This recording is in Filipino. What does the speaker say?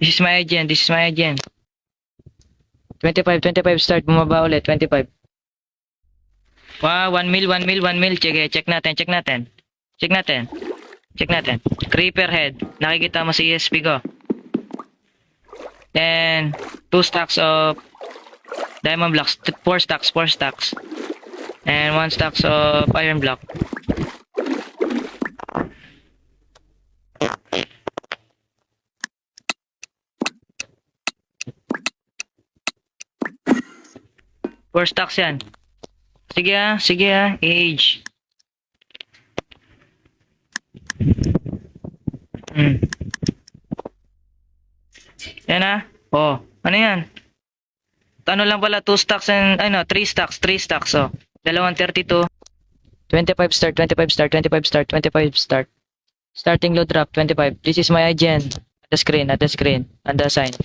This is my IGN. This is my IGN. 25 start. Bumaba ulit. 25. Wow, 1 mil. Sige, check natin. Creeper head. Nakikita mo si ESP ko. Then, 2 stacks of diamond blocks. 4 stacks. And 1 stacks of iron block. Four stacks yan. Sige age. Yan ah. Oh, ano yan? Ano lang pala, 2 stacks and, 3 stacks. Oh, dalawang 32. 25 start. Starting load drop, 25. This is my IGN. At the screen, on the sign.